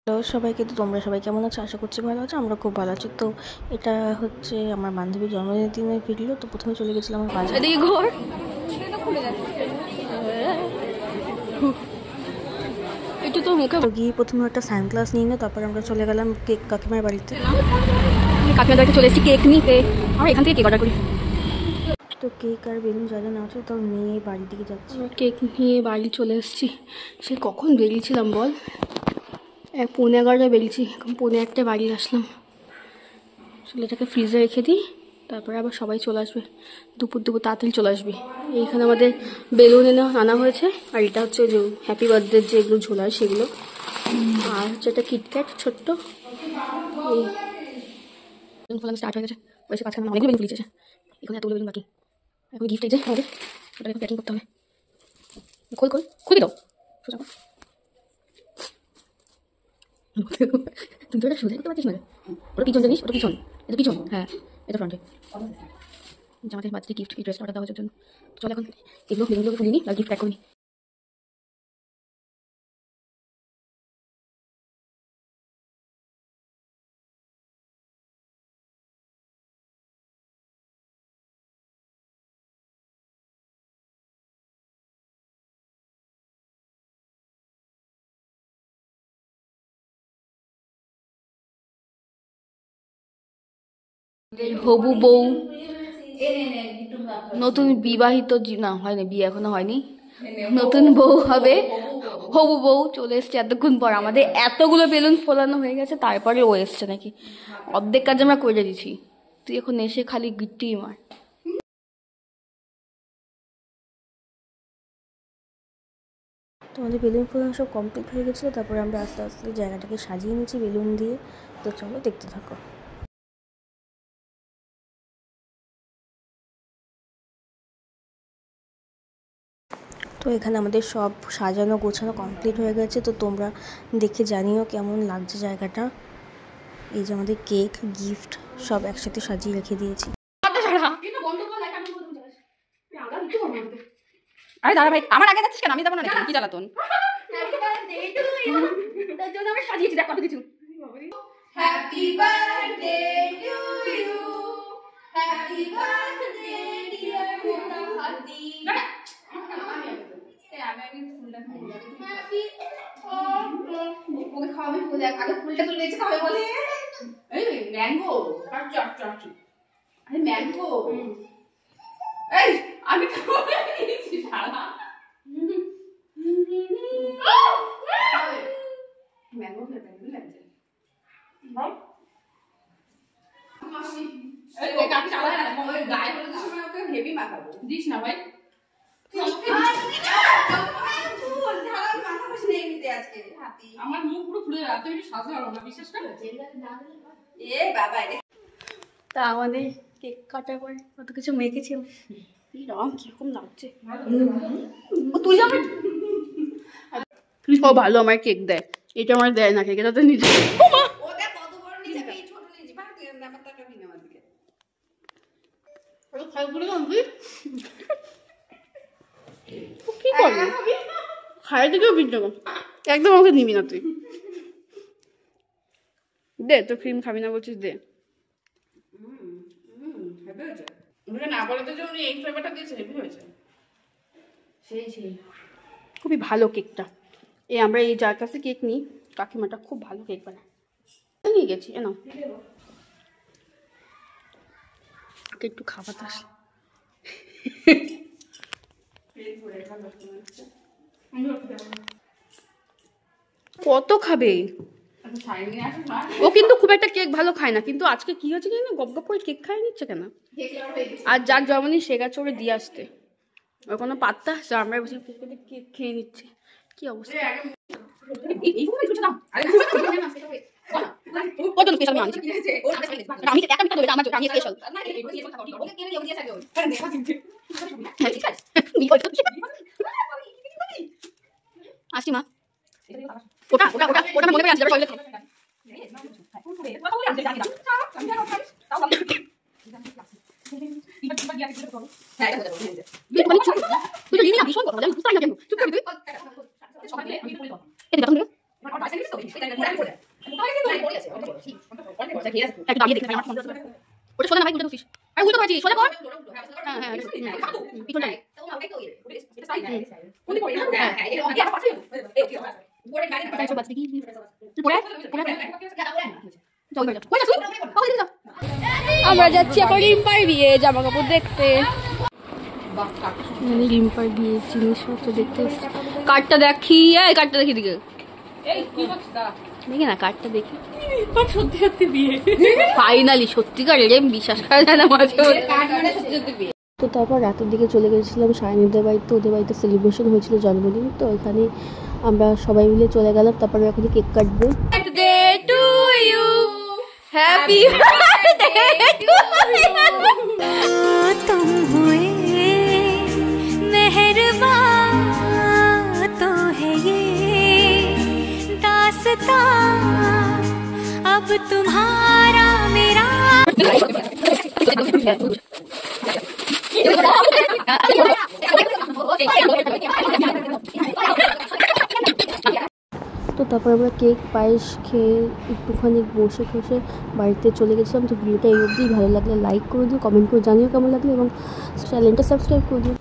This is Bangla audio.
হ্যালো সবাইকে, তো তোমরা সবাই কেমন আছো? আশা করছি ভালো আছো। আমরা খুব ভালো আছি। তো এটা হচ্ছে আমার বান্ধবীর জন্মদিনের ভিডিও। তো প্রথমে চলে গেছিলাম আমার বাজারে। এদিকে ঘর একটু তো মুখে গিয়ে প্রথমে একটা সানগ্লাস নিয়ে নিয়ে তারপর আমরা চলে গেলাম কেক কাকিমার বাড়িতে। কাকিমার বাড়িতে চলে এসেছি কেক নিতে। আমরা এখান থেকে কেক অর্ডার করি। তো কেক আর বেলুন যা যা নেওয়া আছে তো নিয়ে বাড়ির দিকে যাচ্ছি। কেক নিয়ে বাড়ি চলে এসেছি। সে কখন বেরিয়েছিলাম বল, 11:30 বেরিয়েছি, এখন 1:30 বাড়ি আসলাম। আসলে এটাকে ফ্রিজে রেখে দিই, তারপরে আবার সবাই চলে আসবে। দুপুর তাড়াতাড়ি চলে আসবে। এইখানে আমাদের বেলুন আনা হয়েছে, আর এটা হচ্ছে যে হ্যাপি বার্থডে যেগুলো ঝোলায় সেগুলো, আর হচ্ছে একটা কিটক্যাট ছোট্ট। এই বেলুন ফোলানো স্টার্ট হয়ে গেছে। ওইসে কাছে অনেকগুলো বেলুন ফুলিয়েছে, এখানে এতগুলো বেলুন বাকি। এখন গিফট এই যে আমাদের, ওটা এখন প্যাকিং করতে হবে। খুলে দাও সোজা কর। তুমি তো এটা সোজা করতে পারছিস না। ওটা পিছন জানিস, ওটা পিছন, এটা পিছন, হ্যাঁ এটা ফ্রন্টে। আমাদের বার্থডে গিফট এই ড্রেসটা অর্ডার দেওয়ার জন্য। চল এখন এগুলো বেলুনগুলোকে খুলে নিই আর গিফট প্যাক করে নিই। হবু বউ, নতুন বিবাহিত না হয়নি, বিয়ে এখনো হয়নি, নতুন বউ হবে, হবু বউ চলে এসছে এতক্ষণ পর। আমাদের এতগুলো বেলুন ফোলানো হয়ে গেছে, তারপরে ও এসছে নাকি। অর্ধেক কাজ আমরা করে দিচ্ছি, তুই এখন এসে খালি গিট্টি মার। তো আমাদের বেলুন ফোলানো সব কমপ্লিট হয়ে গেছিলো। তারপরে আমরা আস্তে আস্তে জায়গাটাকে সাজিয়ে নিচ্ছি বেলুন দিয়ে। তো চলো দেখতে থাকো। তো এখানে আমাদের সব সাজানো গোছানো কমপ্লিট হয়ে গেছে। তো তোমরা দেখে জানিও কেমন লাগছে জায়গাটা। এই যে আমাদের কেক, গিফট সব একসাথে সাজিয়ে রেখে দিয়েছি। আরে দাদা ভাই, আমার আগে যাচ্ছিস কেন? আমি যাবো না, কি জ্বালাতন। সাজিয়েছি দেখ কত কিছু। Happy birthday to you. Happy birthday dear Mutahati. ওকে খাওয়াবে বলে আগে ফুলটা তুলে দিয়েছে, খাবে বলে। এই ম্যাঙ্গো আরে ম্যাঙ্গো এই আমি খাওয়াবে নিয়েছি সারা ম্যাঙ্গো খেতে লাগছে। হেভি মাখাবো দিস না ভাই। আমার মুখ পুরো ফুলে যাচ্ছে, তুই সাজা হবে না বিশ্বাস করে। এ বাবা তা আমাদের কেক কাটার পর কত কিছু মেখেছি। রং কিরকম লাগছে, তুই যাবে। ও ভালো আমার কেক দেয়, এটা আমার দেয় না কেক, এটা তো নিজে। কি করবি খাই থেকেও বিট দেবো, একদম আমাকে নিবি না তুই। দে, তো ক্রিম খাবি না বলছিস, দে। না বলে তো যে উনি এই ফ্লেভারটা দিয়েছে, হেভি হয়েছে। সেই খুবই ভালো কেকটা। আমরা এই যার কাছে কেক নিই, কাকিমাটা খুব ভালো কেক বানায়। নিয়ে গেছি না একটু খাবার দাস। কত খাবে ও? কিন্তু খুব একটা কেক ভালো খায় না, কিন্তু আজকে কি হয়েছে জানি না, গপ গপ করে কেক খাই নিচ্ছে কেন। আর যার জন্মনি সে গাছ ওরে দিয়ে আসতে, ওর কোনো পাত্তা। আমরা বসে কেক খেয়ে নিচ্ছে, কি অবস্থা। কত স্পেশাল আমি আনছি, আমি একা মিথ্যা দেবে আমার জন্য, আমি স্পেশাল। আসছি মা, ওটা ওটা ওটা ওটা মনে করে আসলে টয়লেট। ভীষণ কথা আমি বুঝতে পারি না কেন, চুপ করবি তুই। একটু দাঁড়িয়ে দেখতে পারি, ওটা সোজা না ভাই, উল্টো বসিস। আরে উল্টো পাচ্ছিস, সোজা কর। হ্যাঁ হ্যাঁ পিছনটাই। আমরা যাচ্ছি এখন রিম্পার বিয়ে জামা কাপড় দেখতে। মানে রিম্পার বিয়ে জিনিসপত্র দেখতে এসেছি। কার্ডটা দেখি, এই কার্ডটা দেখি দিকে দেখি না, কার্ডটা দেখি। সত্যি সত্যি বিয়ে, ফাইনালি সত্যিকার, আমি বিশ্বাস করা যায় না মাঝে মধ্যে। সত্যি সত্যি বিয়ে। তো তারপর রাতের দিকে চলে গেছিলাম সায়নীদের বাড়িতে, ওদের বাড়িতে সেলিব্রেশন হয়েছিল জন্মদিন, তো এখানে আমরা সবাই মিলে চলে গেলাম। তারপরে ওখানে কেক কাটবে। Birthday to you, happy birthday to you। तुम हुए मेहरबान तो है ये दास्तां, अब तुम्हारा मेरा। তো তারপর আমরা কেক পায়েস খেয়ে একটুখানি বসে বসে বাড়িতে চলে গেছিলাম। তো ভিডিওটা এই অবধি, ভালো লাগলে লাইক করে দিও, কমেন্ট করে জানিও কেমন লাগলো, এবং চ্যানেলটা সাবস্ক্রাইব করে দিও।